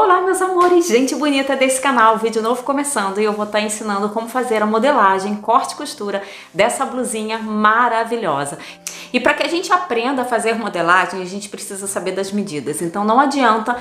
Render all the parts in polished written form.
Olá meus amores, gente bonita desse canal, vídeo novo começando e eu vou estar ensinando como fazer a modelagem, corte e costura dessa blusinha maravilhosa. E para que a gente aprenda a fazer modelagem, a gente precisa saber das medidas. Então não adianta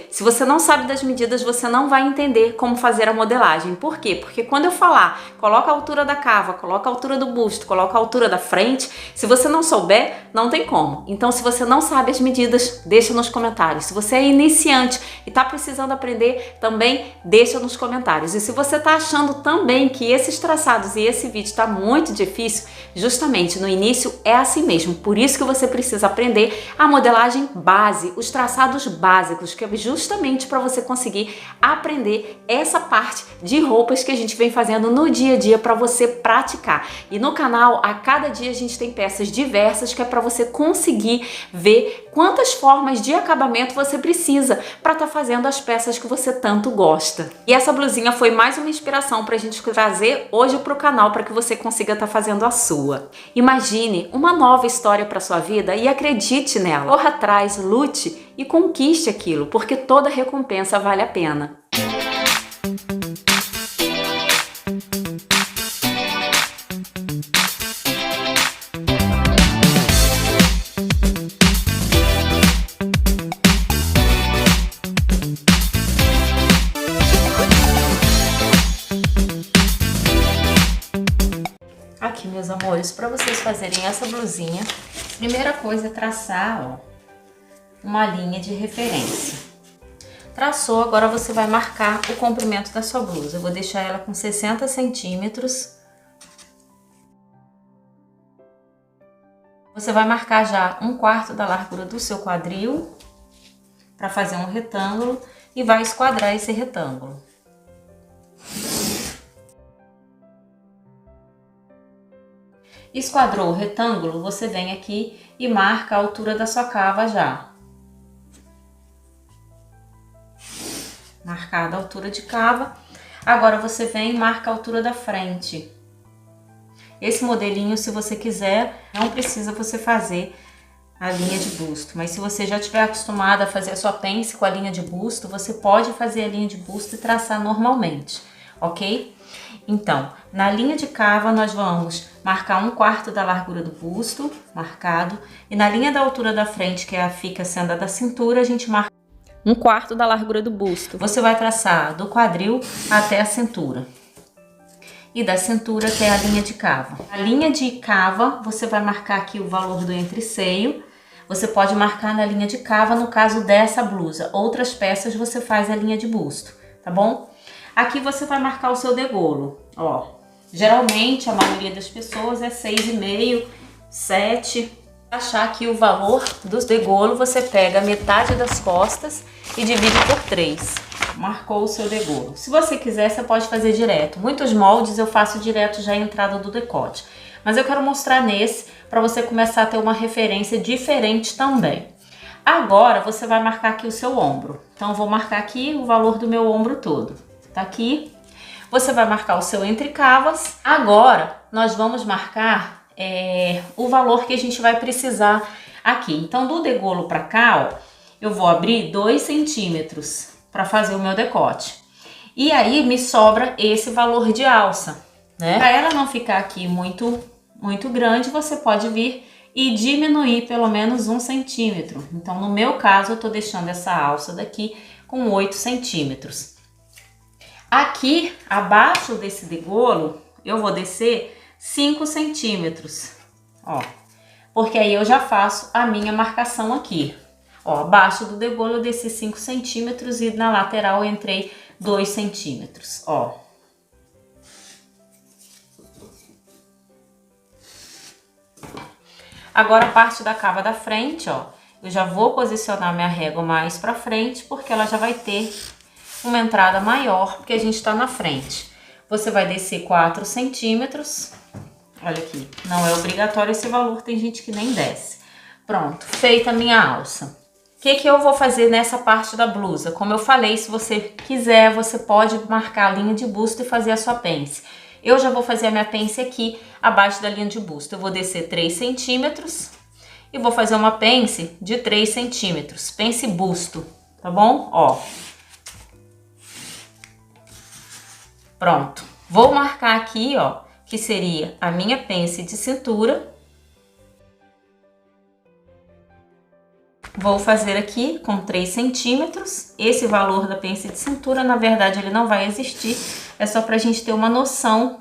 se você não sabe das medidas, você não vai entender como fazer a modelagem. Por quê? Porque quando eu falar, coloca a altura da cava, coloca a altura do busto, coloca a altura da frente, se você não souber, não tem como. Então se você não sabe as medidas, deixa nos comentários. Se você é iniciante e tá precisando aprender, também deixa nos comentários. E se você tá achando também que esses traçados e esse vídeo tá muito difícil, justamente no início é assim mesmo. Por isso que você precisa aprender a modelagem base, os traçados básicos, que é justamente para você conseguir aprender essa parte de roupas que a gente vem fazendo no dia a dia para você praticar. E no canal, a cada dia a gente tem peças diversas que é para você conseguir ver quantas formas de acabamento você precisa para estar fazendo as peças que você tanto gosta. E essa blusinha foi mais uma inspiração para a gente trazer hoje para o canal para que você consiga estar fazendo a sua. Imagine uma nova história para sua vida e acredite nela. Corra atrás, lute e conquiste aquilo, porque toda recompensa vale a pena. Aqui, meus amores, para vocês fazerem essa blusinha, primeira coisa é traçar, ó, uma linha de referência. Traçou, agora você vai marcar o comprimento da sua blusa. Eu vou deixar ela com 60 centímetros. Você vai marcar já 1/4 da largura do seu quadril para fazer um retângulo e vai esquadrar esse retângulo. Esquadrou o retângulo, você vem aqui e marca a altura da sua cava já. Marcada a altura de cava, agora você vem e marca a altura da frente. Esse modelinho, se você quiser, não precisa você fazer a linha de busto, mas se você já estiver acostumada a fazer a sua pence com a linha de busto, você pode fazer a linha de busto e traçar normalmente, ok? Então, na linha de cava nós vamos marcar 1/4 da largura do busto, marcado, e na linha da altura da frente, que fica sendo a da cintura, a gente marca 1/4 da largura do busto. Você vai traçar do quadril até a cintura. E da cintura até a linha de cava. A linha de cava, você vai marcar aqui o valor do entreceio. Você pode marcar na linha de cava no caso dessa blusa. Outras peças você faz a linha de busto, tá bom? Aqui você vai marcar o seu degolo, ó. Geralmente a maioria das pessoas é 6,5, 7. Achar aqui o valor dos degolo, você pega metade das costas e divide por 3. Marcou o seu degolo. Se você quiser, você pode fazer direto. Muitos moldes eu faço direto já a entrada do decote. Mas eu quero mostrar nesse para você começar a ter uma referência diferente também. Agora você vai marcar aqui o seu ombro. Então eu vou marcar aqui o valor do meu ombro todo. Tá aqui. Você vai marcar o seu entrecavas. Agora nós vamos marcar o valor que a gente vai precisar aqui. Então do degolo para cá, ó, eu vou abrir 2 centímetros para fazer o meu decote. E aí me sobra esse valor de alça, né? Para ela não ficar aqui muito grande, você pode vir e diminuir pelo menos 1 centímetro. Então no meu caso eu tô deixando essa alça daqui com 8 centímetros. Aqui abaixo desse degolo eu vou descer 5 centímetros, ó, porque aí eu já faço a minha marcação aqui. Ó, abaixo do degolo eu desci 5 centímetros e na lateral eu entrei 2 centímetros, ó. Agora a parte da cava da frente, ó, eu já vou posicionar minha régua mais pra frente, porque ela já vai ter uma entrada maior, porque a gente tá na frente. Você vai descer 4 centímetros. Olha aqui, não é obrigatório esse valor, tem gente que nem desce. Pronto, feita a minha alça. O que eu vou fazer nessa parte da blusa? Como eu falei, se você quiser, você pode marcar a linha de busto e fazer a sua pence. Eu já vou fazer a minha pence aqui, abaixo da linha de busto. Eu vou descer 3 centímetros e vou fazer uma pence de 3 centímetros, pence busto, tá bom? Ó. Pronto. Vou marcar aqui, ó, que seria a minha pence de cintura. Vou fazer aqui com 3 centímetros. Esse valor da pence de cintura, na verdade, ele não vai existir. É só pra gente ter uma noção.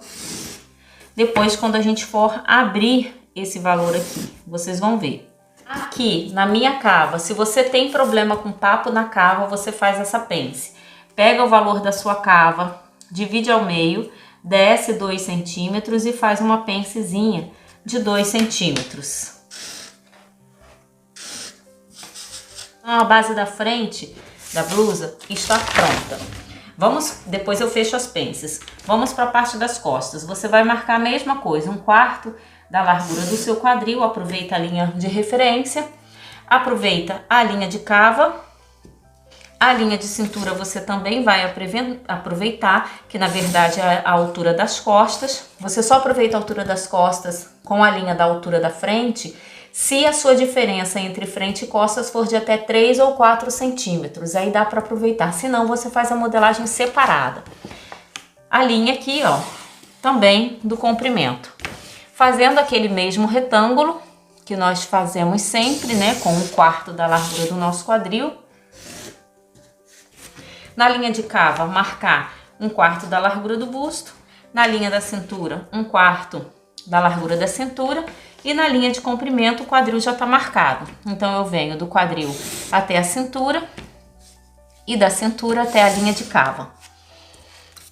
Depois, quando a gente for abrir esse valor aqui, vocês vão ver. Aqui, na minha cava, se você tem problema com papo na cava, você faz essa pence. Pega o valor da sua cava, divide ao meio, desce 2 centímetros e faz uma pencezinha de 2 centímetros. A base da frente da blusa está pronta. Depois eu fecho as pences. Vamos para a parte das costas. Você vai marcar a mesma coisa, 1/4 da largura do seu quadril. Aproveita a linha de referência, aproveita a linha de cava. A linha de cintura você também vai aproveitar, que na verdade é a altura das costas. Você só aproveita a altura das costas com a linha da altura da frente, se a sua diferença entre frente e costas for de até 3 ou 4 centímetros, aí dá para aproveitar. Se não, você faz a modelagem separada. A linha aqui, ó, também do comprimento. Fazendo aquele mesmo retângulo que nós fazemos sempre, né, com 1/4 da largura do nosso quadril. Na linha de cava, marcar 1/4 da largura do busto. Na linha da cintura, 1/4 da largura da cintura. E na linha de comprimento, o quadril já está marcado. Então, eu venho do quadril até a cintura e da cintura até a linha de cava.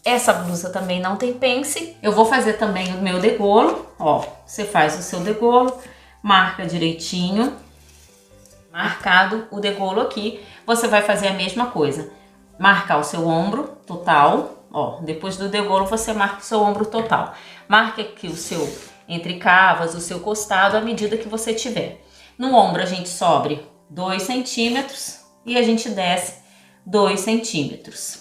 Essa blusa também não tem pence. Eu vou fazer também o meu degolo. Ó, você faz o seu degolo, marca direitinho. Marcado o degolo aqui, você vai fazer a mesma coisa. Marcar o seu ombro total. Ó, depois do degolo, você marca o seu ombro total. Marque aqui o seu entre cavas, o seu costado, à medida que você tiver. No ombro a gente sobe 2 centímetros e a gente desce 2 centímetros.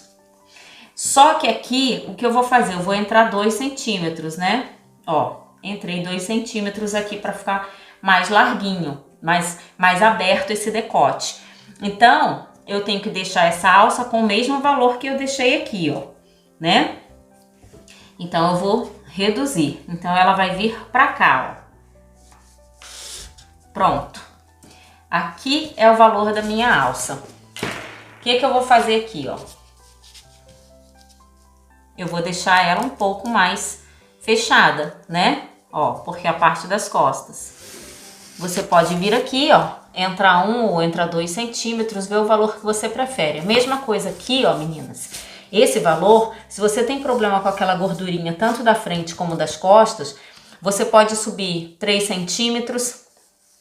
Só que aqui, o que eu vou fazer? Eu vou entrar 2 centímetros, né? Ó, entrei 2 centímetros aqui para ficar mais larguinho, mais aberto esse decote. Então, eu tenho que deixar essa alça com o mesmo valor que eu deixei aqui, ó, né? Então, eu vou reduzir. Então, ela vai vir pra cá, ó. Pronto. Aqui é o valor da minha alça. O que que eu vou fazer aqui, ó? Eu vou deixar ela um pouco mais fechada, né? Ó, porque é a parte das costas. Você pode vir aqui, ó, entra 1 ou entra 2 centímetros, ver o valor que você prefere. A mesma coisa aqui, ó, meninas. Esse valor, se você tem problema com aquela gordurinha, tanto da frente como das costas, você pode subir 3 centímetros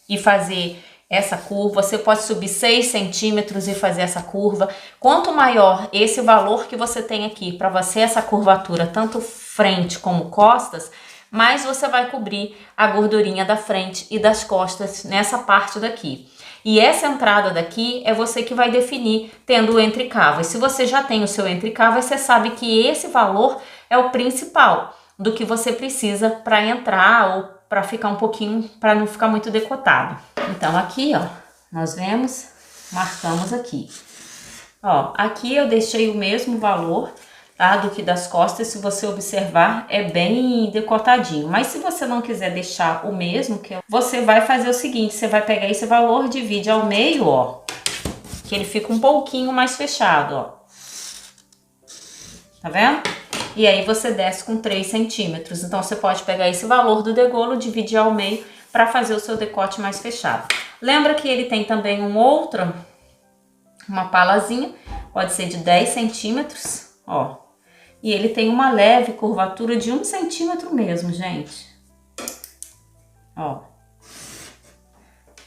e fazer essa curva. Você pode subir 6 centímetros e fazer essa curva. Quanto maior esse valor que você tem aqui para você, essa curvatura, tanto frente como costas, mais você vai cobrir a gordurinha da frente e das costas nessa parte daqui. E essa entrada daqui é você que vai definir tendo o entrecavas. Se você já tem o seu entrecavas, você sabe que esse valor é o principal do que você precisa para entrar ou para ficar um pouquinho, para não ficar muito decotado. Então aqui, ó, nós vemos, marcamos aqui. Ó, aqui eu deixei o mesmo valor, tá, do que das costas. Se você observar, é bem decotadinho. Mas se você não quiser deixar o mesmo, você vai fazer o seguinte, você vai pegar esse valor, divide ao meio, ó, que ele fica um pouquinho mais fechado, ó. Tá vendo? E aí você desce com 3 centímetros. Então, você pode pegar esse valor do degolo, dividir ao meio para fazer o seu decote mais fechado. Lembra que ele tem também uma palazinha, pode ser de 10 centímetros, ó. E ele tem uma leve curvatura de 1 centímetro mesmo, gente. Ó.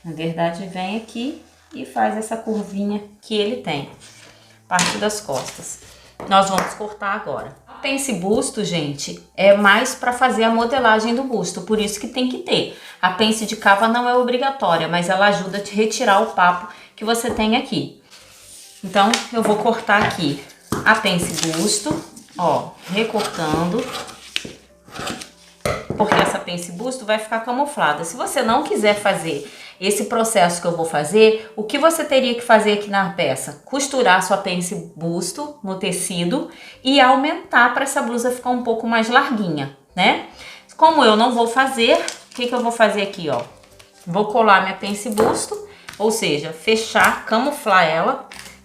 Na verdade, vem aqui e faz essa curvinha que ele tem. Parte das costas. Nós vamos cortar agora. A pence busto, gente, é mais para fazer a modelagem do busto. Por isso que tem que ter. A pence de cava não é obrigatória, mas ela ajuda a te retirar o papo que você tem aqui. Então, eu vou cortar aqui a pence busto. Ó, recortando, porque essa pence busto vai ficar camuflada. Se você não quiser fazer esse processo que eu vou fazer, o que você teria que fazer aqui na peça? Costurar sua pence busto no tecido e aumentar para essa blusa ficar um pouco mais larguinha, né? Como eu não vou fazer, o que eu vou fazer aqui, ó? Vou colar minha pence busto, ou seja, fechar, camuflar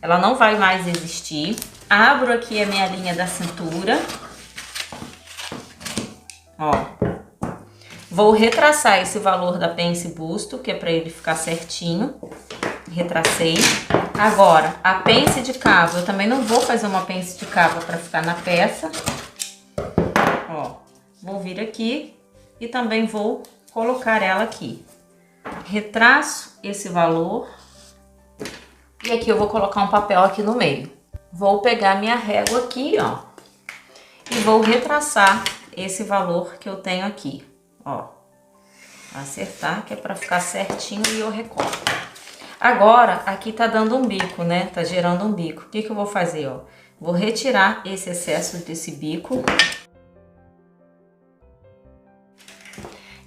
ela não vai mais existir. Abro aqui a minha linha da cintura, ó. Vou retraçar esse valor da pence busto, que é para ele ficar certinho. Retracei. Agora, a pence de cabo, eu também não vou fazer uma pence de cabo para ficar na peça. Ó, vou vir aqui e também vou colocar ela aqui. Retraço esse valor. E aqui eu vou colocar um papel aqui no meio. Vou pegar minha régua aqui, ó. E vou retraçar esse valor que eu tenho aqui. Ó, acertar, que é para ficar certinho, e eu recorto. Agora, aqui tá dando um bico, né? Tá gerando um bico. O que eu vou fazer, ó? Vou retirar esse excesso desse bico.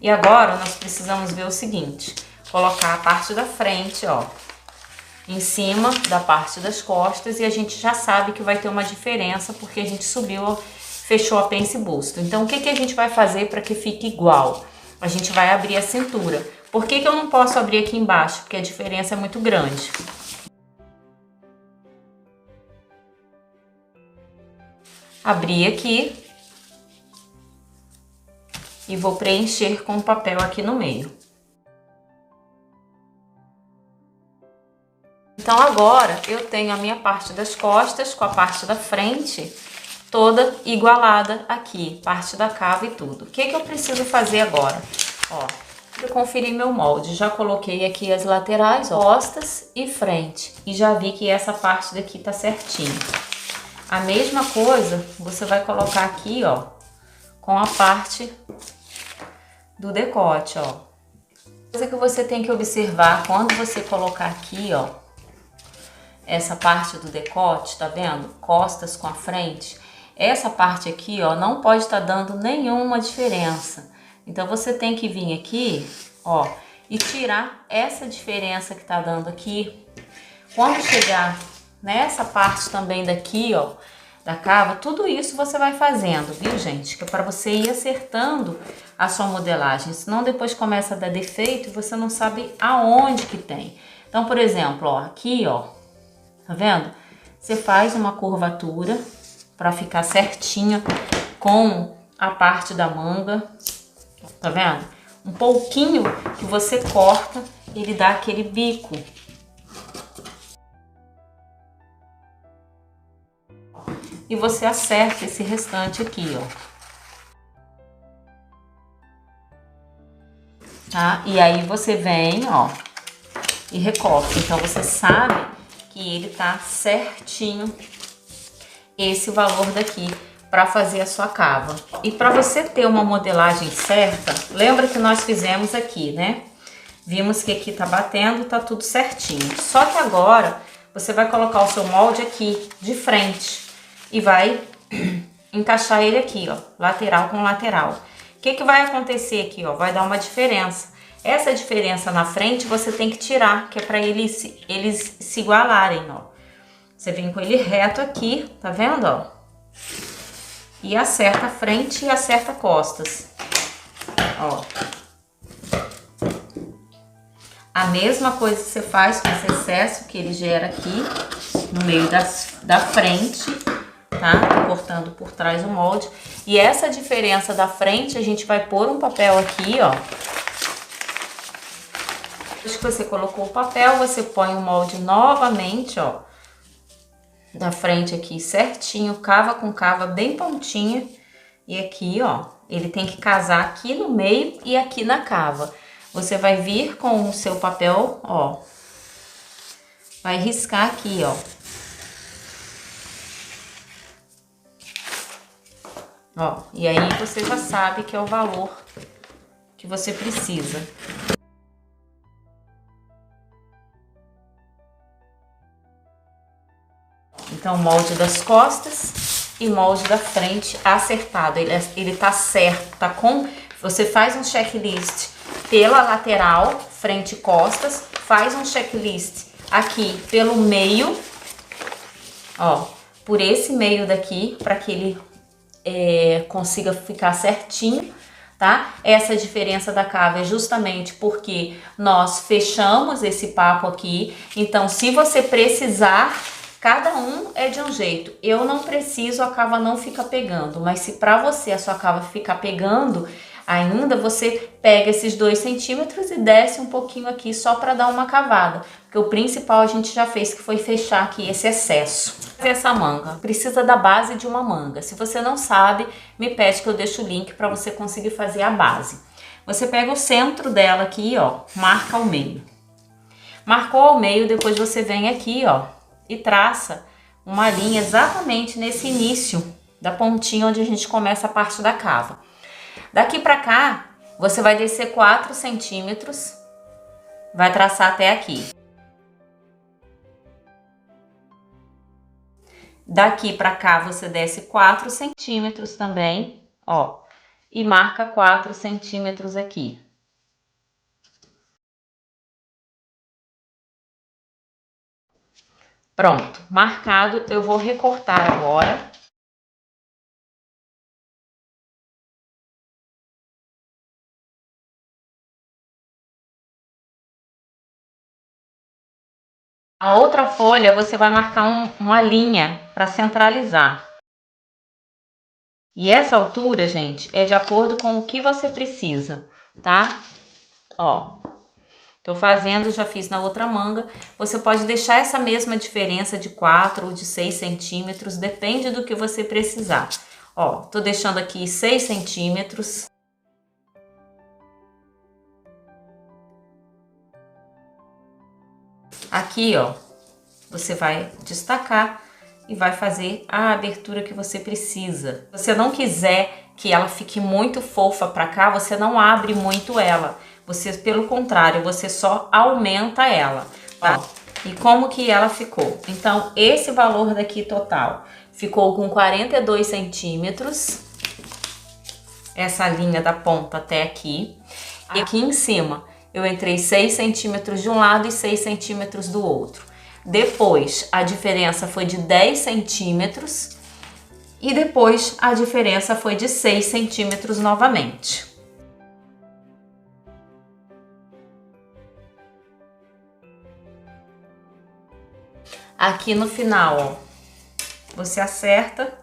E agora, nós precisamos ver o seguinte. Colocar a parte da frente, ó, em cima da parte das costas, e a gente já sabe que vai ter uma diferença, porque a gente subiu, fechou a pence busto. Então, o que a gente vai fazer para que fique igual? A gente vai abrir a cintura. Por que eu não posso abrir aqui embaixo? Porque a diferença é muito grande. Abri aqui. E vou preencher com o papel aqui no meio. Então, agora eu tenho a minha parte das costas com a parte da frente toda igualada aqui, parte da cava e tudo. O que eu preciso fazer agora? Ó, eu conferi meu molde, já coloquei aqui as laterais, ó, costas e frente, e já vi que essa parte daqui tá certinho. A mesma coisa você vai colocar aqui, ó, com a parte do decote, ó. Coisa que você tem que observar quando você colocar aqui, ó, essa parte do decote, tá vendo? Costas com a frente. Essa parte aqui, ó, não pode estar dando nenhuma diferença. Então, você tem que vir aqui, ó, e tirar essa diferença que tá dando aqui. Quando chegar nessa parte também daqui, ó, da cava, tudo isso você vai fazendo, viu, gente? Que é para você ir acertando a sua modelagem. Senão, depois começa a dar defeito e você não sabe aonde que tem. Então, por exemplo, ó, aqui, ó, tá vendo? Você faz uma curvatura para ficar certinha com a parte da manga, tá vendo? Um pouquinho que você corta, ele dá aquele bico. E você acerta esse restante aqui, ó. Tá? E aí você vem, ó, e recorta. Então você sabe que ele tá certinho esse valor daqui para fazer a sua cava. E para você ter uma modelagem certa, lembra que nós fizemos aqui, né? Vimos que aqui tá batendo, tá tudo certinho. Só que agora você vai colocar o seu molde aqui de frente e vai encaixar ele aqui, ó, lateral com lateral. O que vai acontecer aqui, ó? Vai dar uma diferença. Essa diferença na frente você tem que tirar, que é para eles se igualarem, ó. Você vem com ele reto aqui, tá vendo, ó? E acerta a frente e acerta costas, ó. A mesma coisa que você faz com esse excesso que ele gera aqui no meio da frente, tá? Tô cortando por trás o molde. E essa diferença da frente, a gente vai pôr um papel aqui, ó. Depois que você colocou o papel, você põe o molde novamente, ó, da frente aqui certinho, cava com cava, bem pontinha. E aqui, ó, ele tem que casar aqui no meio e aqui na cava. Você vai vir com o seu papel, ó, vai riscar aqui, ó. Ó, e aí você já sabe que é o valor que você precisa. Então, molde das costas e molde da frente acertado. Ele tá certo, tá com... Você faz um checklist pela lateral, frente e costas, faz um checklist aqui pelo meio, ó, por esse meio daqui, para que ele consiga ficar certinho, tá? Essa diferença da cava é justamente porque nós fechamos esse papo aqui, então se você precisar, cada um é de um jeito. Eu não preciso, a cava não fica pegando, mas se para você a sua cava ficar pegando ainda, você pega esses 2 centímetros e desce um pouquinho aqui só para dar uma cavada, porque o principal a gente já fez, que foi fechar aqui esse excesso. Essa manga precisa da base de uma manga. Se você não sabe, me pede que eu deixo o link para você conseguir fazer a base. Você pega o centro dela aqui, ó, marca ao meio. Marcou ao meio, depois você vem aqui, ó, e traça uma linha exatamente nesse início da pontinha onde a gente começa a parte da cava. Daqui pra cá, você vai descer 4 centímetros, vai traçar até aqui. Daqui pra cá, você desce 4 centímetros também, ó, e marca 4 centímetros aqui. Pronto, marcado, eu vou recortar agora. A outra folha você vai marcar uma linha para centralizar. E essa altura, gente, é de acordo com o que você precisa, tá? Ó, tô fazendo, já fiz na outra manga. Você pode deixar essa mesma diferença de 4 ou de 6 centímetros, depende do que você precisar. Ó, tô deixando aqui 6 centímetros. Aqui, ó, você vai destacar e vai fazer a abertura que você precisa. Se você não quiser que ela fique muito fofa pra cá, você não abre muito ela. Você, pelo contrário, você só aumenta ela, tá? Ó, e como que ela ficou? Então, esse valor daqui total ficou com 42 centímetros. Essa linha da ponta até aqui. E aqui em cima, eu entrei 6 centímetros de um lado e 6 centímetros do outro. Depois, a diferença foi de 10 centímetros. E depois, a diferença foi de 6 centímetros novamente. Aqui no final, ó, você acerta.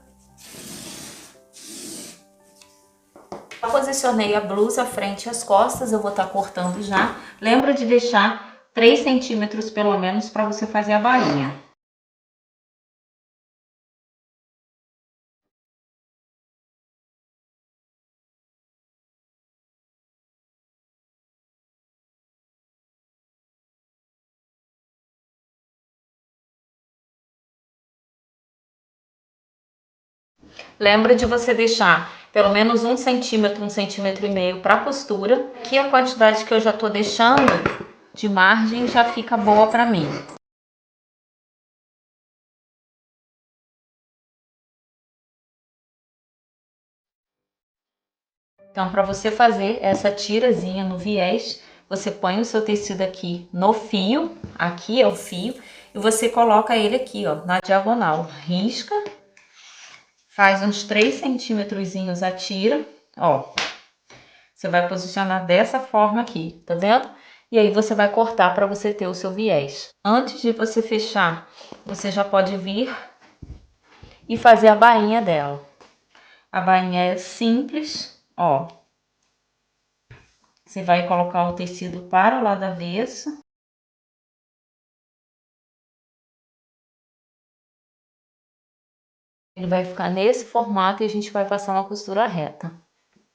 Eu posicionei a blusa, a frente e as costas, eu vou estar cortando já. Lembra de deixar 3 centímetros pelo menos para você fazer a bainha. Lembra de você deixar pelo menos 1 centímetro, 1,5 centímetros para costura. Aqui a quantidade que eu já tô deixando de margem já fica boa para mim. Então, para você fazer essa tirazinha no viés, você põe o seu tecido aqui no fio, aqui é o fio, e você coloca ele aqui, ó, na diagonal. Risca, faz uns 3 centímetrozinhos a tira, ó. Você vai posicionar dessa forma aqui, tá vendo? E aí você vai cortar para você ter o seu viés. Antes de você fechar, você já pode vir e fazer a bainha dela. A bainha é simples, ó. Você vai colocar o tecido para o lado avesso. Ele vai ficar nesse formato e a gente vai passar uma costura reta.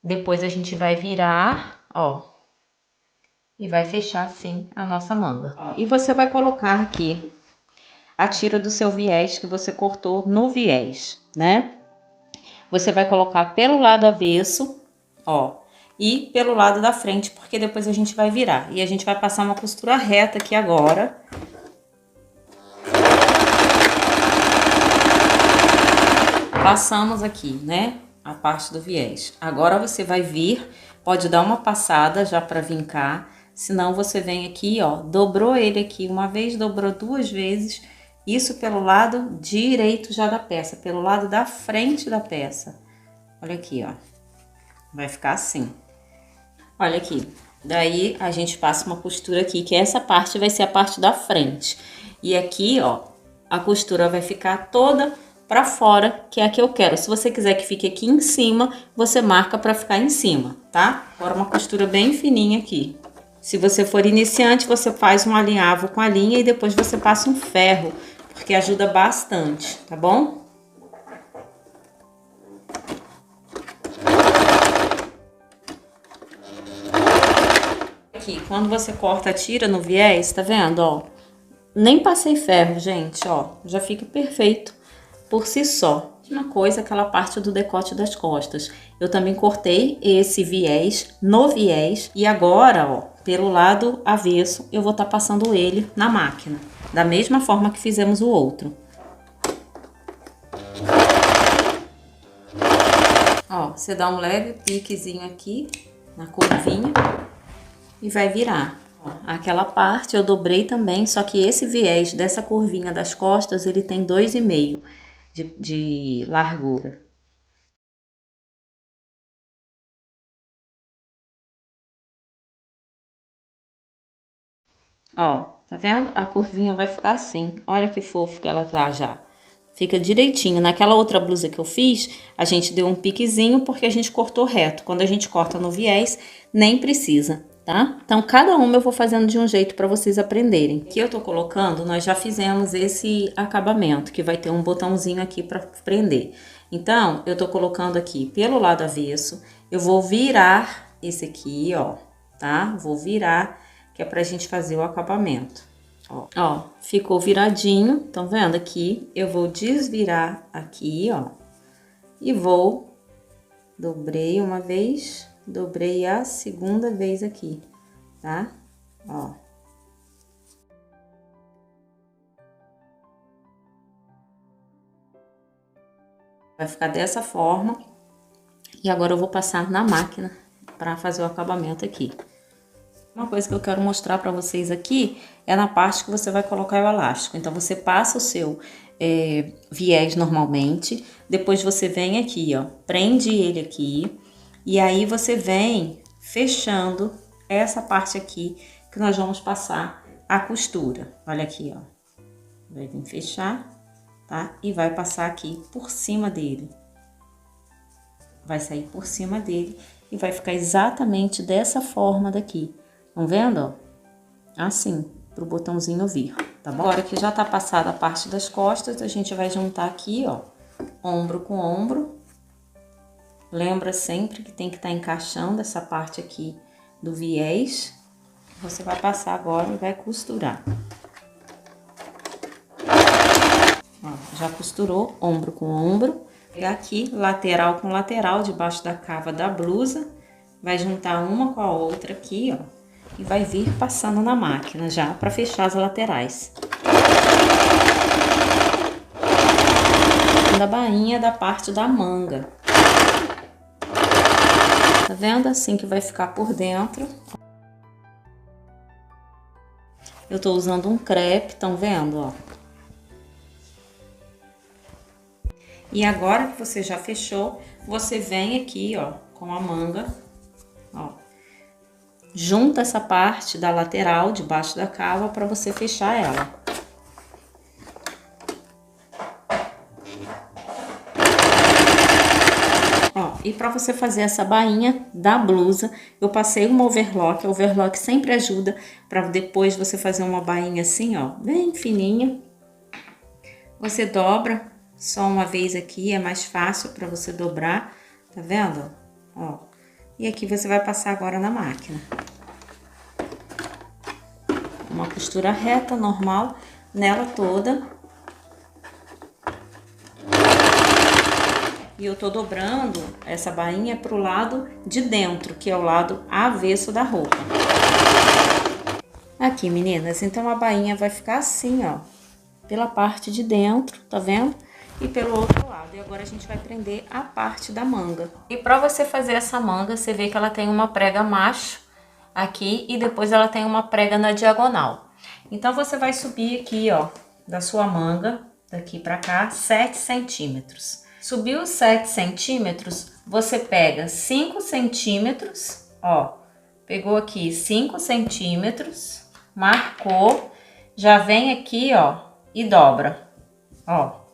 Depois a gente vai virar, ó, e vai fechar assim a nossa manga. E você vai colocar aqui a tira do seu viés que você cortou no viés, né? Você vai colocar pelo lado avesso, ó, e pelo lado da frente, porque depois a gente vai virar. E a gente vai passar uma costura reta aqui agora. Passamos aqui, né? a parte do viés. Agora você vai vir, pode dar uma passada já para vincar, senão você vem aqui, ó, dobrou ele aqui uma vez, dobrou duas vezes, isso pelo lado direito já da peça, pelo lado da frente da peça. Olha aqui, ó, vai ficar assim. Olha aqui, daí a gente passa uma costura aqui, que essa parte vai ser a parte da frente. E aqui, ó, a costura vai ficar toda pra fora, que é a que eu quero. Se você quiser que fique aqui em cima, você marca pra ficar em cima, tá? Agora uma costura bem fininha aqui. Se você for iniciante, você faz um alinhavo com a linha e depois você passa um ferro, porque ajuda bastante, tá bom? Aqui, quando você corta, tira no viés, tá vendo, ó? Nem passei ferro, gente, ó, já fica perfeito por si só. Uma coisa, aquela parte do decote das costas. Eu também cortei esse viés no viés e agora, ó, pelo lado avesso, eu vou estar passando ele na máquina, da mesma forma que fizemos o outro. Ó, você dá um leve piquezinho aqui na curvinha e vai virar. Ó, aquela parte eu dobrei também, só que esse viés dessa curvinha das costas, ele tem 2,5 de largura. Ó, tá vendo? A curvinha vai ficar assim. Olha que fofo que ela tá já. Fica direitinho. Naquela outra blusa que eu fiz, a gente deu um piquezinho porque a gente cortou reto. Quando a gente corta no viés, nem precisa, tá? Então, cada uma eu vou fazendo de um jeito para vocês aprenderem. Aqui eu tô colocando, nós já fizemos esse acabamento, que vai ter um botãozinho aqui para prender. Então, eu tô colocando aqui pelo lado avesso. Eu vou virar esse aqui, ó, tá? Vou virar, que é pra gente fazer o acabamento. Ó, ficou viradinho, estão vendo aqui? Eu vou desvirar aqui, ó, e vou, dobrei uma vez, dobrei a segunda vez aqui, tá? Ó. Vai ficar dessa forma, e agora eu vou passar na máquina para fazer o acabamento aqui. Uma coisa que eu quero mostrar para vocês aqui é na parte que você vai colocar o elástico. Então, você passa o seu viés normalmente, depois você vem aqui, ó, prende ele aqui, e aí você vem fechando essa parte aqui que nós vamos passar a costura. Olha aqui, ó, vai vir fechar, tá? E vai passar aqui por cima dele. Vai sair por cima dele e vai ficar exatamente dessa forma daqui. Estão vendo, ó? Assim, pro botãozinho vir, tá bom? Agora que já tá passada a parte das costas, a gente vai juntar aqui, ó, ombro com ombro. Lembra sempre que tem que estar encaixando essa parte aqui do viés. Você vai passar agora e vai costurar. Ó, já costurou ombro com ombro. Pegar aqui, lateral com lateral, debaixo da cava da blusa. Vai juntar uma com a outra aqui, ó. E vai vir passando na máquina já para fechar as laterais. Da bainha da parte da manga. Tá vendo? Assim que vai ficar por dentro. Eu tô usando um crepe, estão vendo, ó? E agora que você já fechou, você vem aqui, ó, com a manga, ó. Junta essa parte da lateral, debaixo da cava, para você fechar ela. Ó, e para você fazer essa bainha da blusa, eu passei uma overlock. A overlock sempre ajuda para depois você fazer uma bainha assim, ó, bem fininha. Você dobra só uma vez aqui, é mais fácil para você dobrar, tá vendo? Ó. E aqui você vai passar agora na máquina. Uma costura reta, normal, nela toda. E eu tô dobrando essa bainha pro lado de dentro, que é o lado avesso da roupa. Aqui, meninas, então a bainha vai ficar assim, ó, pela parte de dentro, tá vendo? e pelo outro lado. E agora a gente vai prender a parte da manga. E para você fazer essa manga, você vê que ela tem uma prega macho aqui e depois ela tem uma prega na diagonal. Então você vai subir aqui, ó, da sua manga, daqui para cá, 7 centímetros. Subiu os 7 centímetros, você pega 5 centímetros, ó, pegou aqui 5 centímetros, marcou, já vem aqui, ó, e dobra, ó.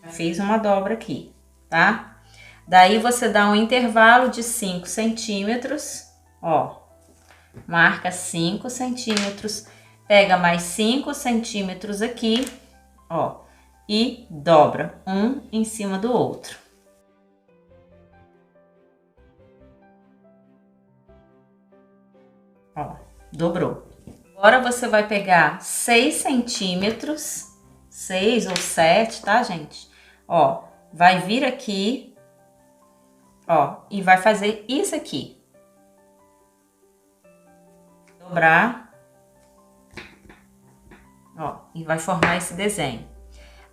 Fiz uma dobra aqui, tá? Daí você dá um intervalo de 5 centímetros, ó. Marca 5 centímetros, pega mais 5 centímetros aqui, ó. E dobra um em cima do outro. Ó, dobrou. Agora você vai pegar 6 centímetros, 6 ou 7, tá, gente? Ó, vai vir aqui, ó, e vai fazer isso aqui. Dobrar, ó, e vai formar esse desenho.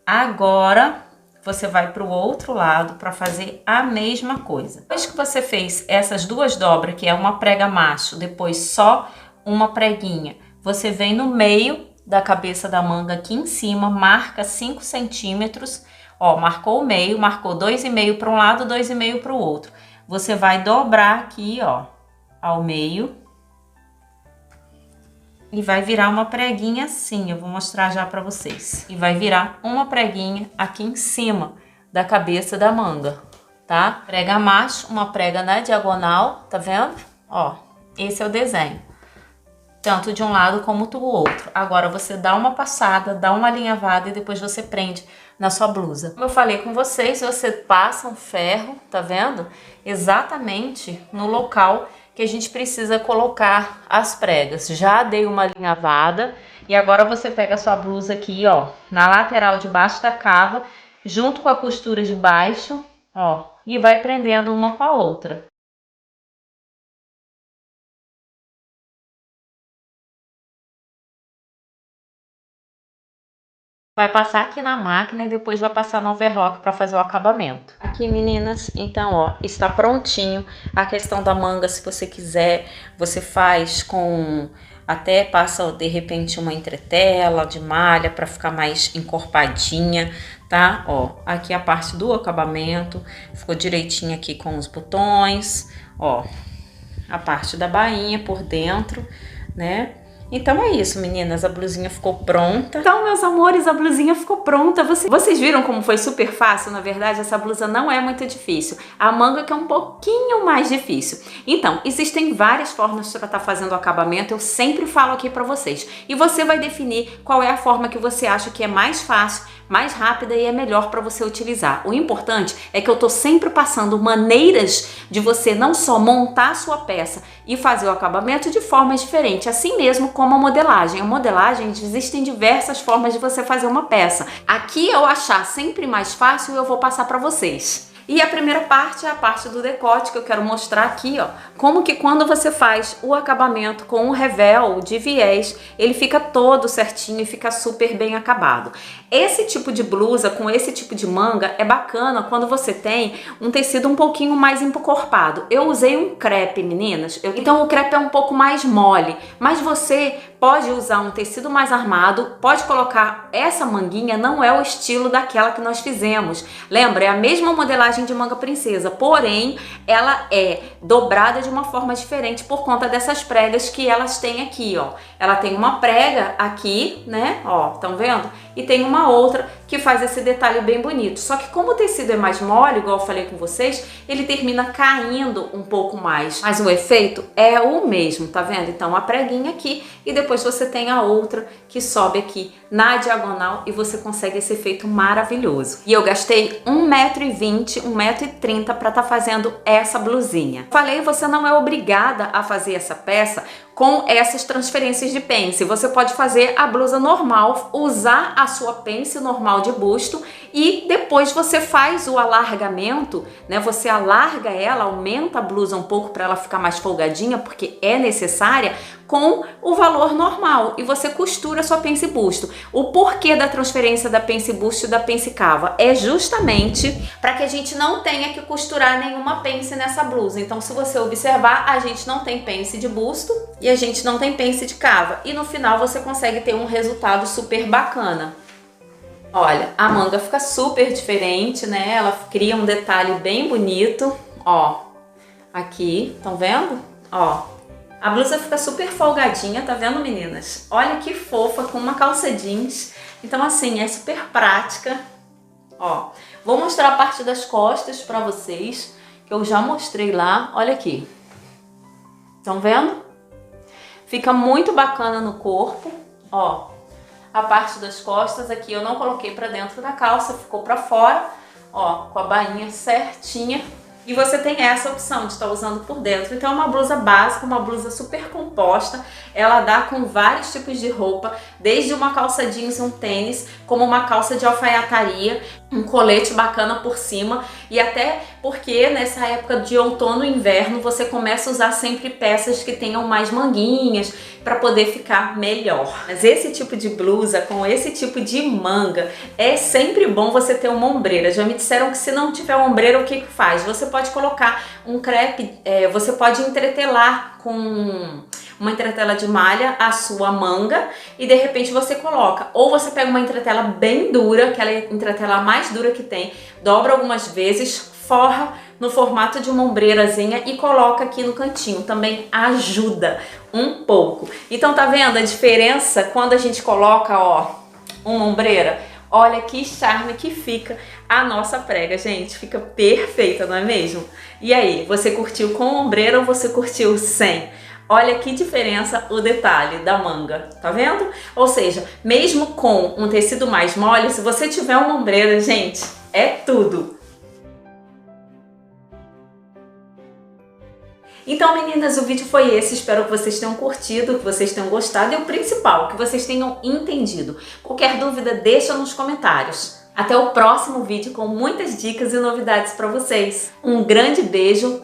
Agora, você vai para o outro lado para fazer a mesma coisa. Depois que você fez essas duas dobras, que é uma prega macho, depois só uma preguinha, você vem no meio da cabeça da manga aqui em cima, marca 5 centímetros, ó, marcou o meio, marcou 2,5 para um lado, 2,5 para o outro. Você vai dobrar aqui, ó, ao meio e vai virar uma preguinha assim, eu vou mostrar já para vocês. E vai virar uma preguinha aqui em cima da cabeça da manga, tá? Prega macho, uma prega na diagonal, tá vendo? Ó, esse é o desenho. Tanto de um lado como do outro. Agora você dá uma passada, dá uma alinhavada e depois você prende na sua blusa. Como eu falei com vocês, você passa um ferro, tá vendo? Exatamente no local que a gente precisa colocar as pregas. Já dei uma alinhavada e agora você pega a sua blusa aqui, ó, na lateral de baixo da cava, junto com a costura de baixo, ó, e vai prendendo uma com a outra. Vai passar aqui na máquina e depois vai passar no overlock para fazer o acabamento. Aqui, meninas, então, ó, está prontinho. A questão da manga, se você quiser, você faz com... Até passa, de repente, uma entretela de malha para ficar mais encorpadinha, tá? Ó, aqui a parte do acabamento. Ficou direitinho aqui com os botões, ó. A parte da bainha por dentro, né? Então é isso, meninas, a blusinha ficou pronta. Então, meus amores, a blusinha ficou pronta. Vocês viram como foi super fácil? Na verdade, essa blusa não é muito difícil. A manga que é um pouquinho mais difícil. Então, existem várias formas para estar fazendo o acabamento. Eu sempre falo aqui para vocês. E você vai definir qual é a forma que você acha que é mais fácil, mais rápida e é melhor para você utilizar. O importante é que eu tô sempre passando maneiras de você não só montar a sua peça e fazer o acabamento de forma diferente, assim mesmo como a modelagem. A modelagem, existem diversas formas de você fazer uma peça. Aqui eu achar sempre mais fácil, eu vou passar para vocês. E a primeira parte é a parte do decote, que eu quero mostrar aqui, ó, como que quando você faz o acabamento com o revel de viés, ele fica todo certinho e fica super bem acabado. Esse tipo de blusa com esse tipo de manga é bacana quando você tem um tecido um pouquinho mais encorpado. Eu usei um crepe, meninas, então o crepe é um pouco mais mole, mas você pode usar um tecido mais armado, pode colocar essa manguinha, não é o estilo daquela que nós fizemos. Lembra, é a mesma modelagem de manga princesa, porém ela é dobrada de uma forma diferente por conta dessas pregas que elas têm aqui, ó. Ela tem uma prega aqui, né, ó, estão vendo? E tem uma outra que faz esse detalhe bem bonito. Só que como o tecido é mais mole, igual eu falei com vocês, ele termina caindo um pouco mais. Mas o efeito é o mesmo, tá vendo? Então a preguinha aqui e depois você tem a outra que sobe aqui na diagonal e você consegue esse efeito maravilhoso. E eu gastei 1,20 m, 1,30 m para estar fazendo essa blusinha. Falei, você não é obrigada a fazer essa peça com essas transferências de pence. Você pode fazer a blusa normal, usar a sua pence normal de busto e depois você faz o alargamento, né? Você alarga ela, aumenta a blusa um pouco para ela ficar mais folgadinha, porque é necessária, com o valor normal, e você costura a sua pence busto. O porquê da transferência da pence busto e da pence cava é justamente para que a gente não tenha que costurar nenhuma pence nessa blusa. Então, se você observar, a gente não tem pence de busto e a gente não tem pence de cava, e no final você consegue ter um resultado super bacana. Olha, a manga fica super diferente, né? Ela cria um detalhe bem bonito, ó, aqui, estão vendo? Ó, a blusa fica super folgadinha, tá vendo, meninas? Olha que fofa, com uma calça jeans. Então, assim, é super prática. Ó, vou mostrar a parte das costas pra vocês, que eu já mostrei lá. Olha aqui. Estão vendo? Fica muito bacana no corpo, ó. A parte das costas aqui eu não coloquei pra dentro da calça, ficou pra fora, ó, com a bainha certinha. E você tem essa opção de estar usando por dentro. Então é uma blusa básica, uma blusa super composta. Ela dá com vários tipos de roupa, desde uma calça jeans e um tênis, como uma calça de alfaiataria, um colete bacana por cima. E até porque nessa época de outono e inverno você começa a usar sempre peças que tenham mais manguinhas para poder ficar melhor. Mas esse tipo de blusa com esse tipo de manga é sempre bom você ter uma ombreira. Já me disseram que se não tiver ombreira, o que que faz? Você pode colocar um crepe, você pode entretelar com uma entretela de malha a sua manga e de repente você coloca, ou você pega uma entretela bem dura, aquela entretela mais dura que tem, dobra algumas vezes, forra no formato de uma ombreirazinha e coloca aqui no cantinho, também ajuda um pouco. Então tá vendo a diferença quando a gente coloca, ó, uma ombreira? Olha que charme que fica a nossa prega, gente, fica perfeita, não é mesmo? E aí, você curtiu com ombreira ou você curtiu sem? Olha que diferença o detalhe da manga, tá vendo? Ou seja, mesmo com um tecido mais mole, se você tiver uma ombreira, gente, é tudo. Então, meninas, o vídeo foi esse. Espero que vocês tenham curtido, que vocês tenham gostado e o principal, que vocês tenham entendido. Qualquer dúvida, deixa nos comentários. Até o próximo vídeo com muitas dicas e novidades para vocês. Um grande beijo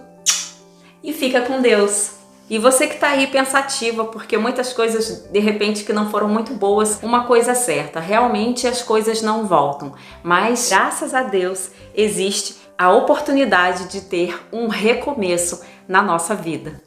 e fica com Deus. E você que tá aí pensativa, porque muitas coisas, de repente, que não foram muito boas, uma coisa é certa, realmente as coisas não voltam. Mas, graças a Deus, existe a oportunidade de ter um recomeço na nossa vida.